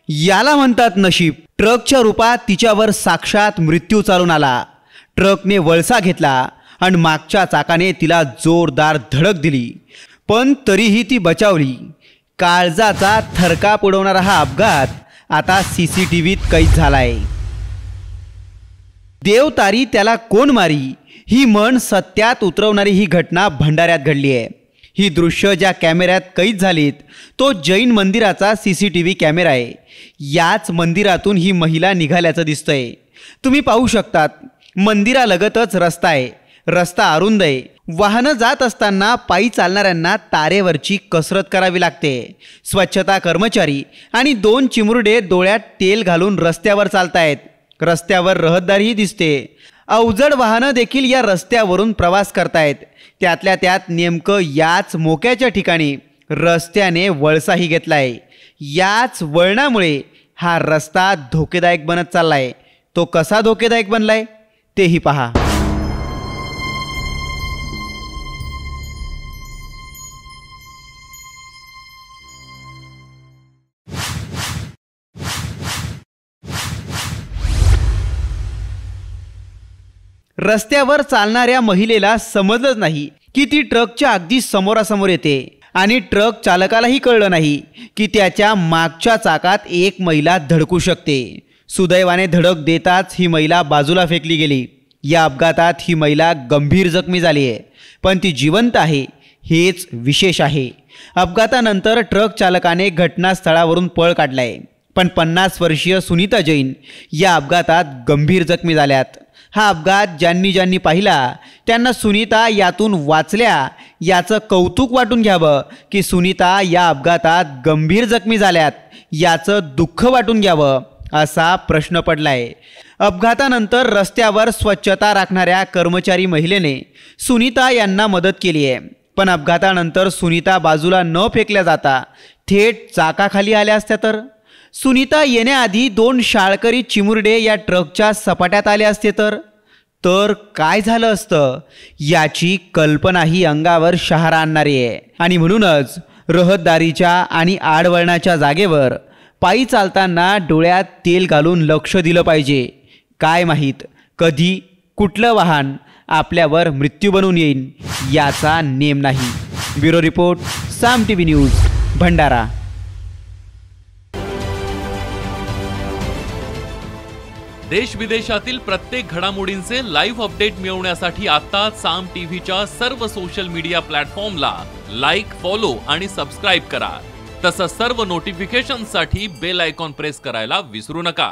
याला म्हणतात नशीब। ट्रकच्या रूपात तिच्यावर साक्षात मृत्यू चालून आला। ट्रकने वळसा घेतला आणि मागच्या चाकाने तिला जोरदार धडक दिली, पण तरीही ती बचावली। काळजाचा थरकाप उडवणारा हा अपघात आता सीसीटीव्हीत कैद झालाय। देव तारी त्याला कोण मारी ही म्हण सत्यात उतरवणारी ही घटना भंडाऱ्यात घडली आहे। ही दृश्य ज्या कॅमेऱ्यात कैद झालीत तो जैन मंदिराचा सीसीटीव्ही कॅमेरा आहे। याच मंदिरातून ही महिला निघाल्याचं दिसतंय। तुम्ही पाहू शकतात, मंदिरालगतच रस्ता आहे। रस्ता अरुंद आहे। वाहनं जात असताना पायी चालणाऱ्यांना तारेवरची कसरत करावी लागते। स्वच्छता कर्मचारी आणि 2 चिमुरडे डोळ्यात तेल घालून रस्त्यावर चालतायत। रस्त्यावर रहदारीही दिसते। अवजड वाहनं देखील या रस्त्यावरून प्रवास करतायत। त्यातल्या त्यात नेमकं याच मोक्याच्या ठिकाणी रस्त्याने वळसाही घेतलाय। याच वळणामुळे हा रस्ता धोकेदायक बनत चाललाय। तो कसा धोकेदायक बनलाय तेही पहा। रस्त्यावर चालणाऱ्या महिलेला समजलंच नाही की ती ट्रकच्या अगदी समोरासमोर येते आणि ट्रक चालकालाही कळलं नाही की त्याच्या मागच्या चाकात एक महिला धडकू शकते। सुदैवाने धडक देताच ही महिला बाजूला फेकली गेली। या अपघातात ही महिला गंभीर जखमी झाली आहे, पण ती जिवंत आहे हेच विशेष आहे। अपघातानंतर ट्रक चालकाने घटनास्थळावरून पळ काढलाय, पण 50 वर्षीय सुनीता जैन या अपघातात गंभीर जखमी झाल्यात। हा अपघात ज्यांनी पाहिला त्यांना सुनीता यातून वाचल्या याचं कौतुक वाटून घ्यावं की सुनीता या अपघातात गंभीर जखमी झाल्यात याचं दुःख वाटून घ्यावं असा प्रश्न पडलाय। अपघातानंतर रस्त्यावर स्वच्छता राखणाऱ्या कर्मचारी महिलेने सुनीता यांना मदत केली आहे, पण अपघातानंतर सुनीता बाजूला न फेकल्या जाता थेट चाकाखाली आल्या असत्या सुनीता येण्याआधी 2 शाळकरी चिमुरडे या ट्रकच्या सपाट्यात आले असते तर काय झालं असतं याची कल्पनाही अंगावर शहारा आणणारी आहे। आणि म्हणूनच रहदारीच्या आणि आडवळणाच्या जागेवर पायी चालताना डोळ्यात तेल घालून लक्ष दिलं पाहिजे। काय माहीत कधी कुठलं वाहन आपल्यावर मृत्यू बनवून येईल याचा नेम नाही। ब्युरो रिपोर्ट, साम टीव्ही न्यूज, भंडारा। देश विदेशातील प्रत्येक घडामोडींचे लाईव्ह अपडेट मिळवण्यासाठी आता साम टीव्हीच्या सर्व सोशल मीडिया प्लॅटफॉर्मला लाईक, फॉलो आणि सबस्क्राईब करा। तसंच सर्व नोटिफिकेशनसाठी बेल आयकॉन प्रेस करायला विसरू नका।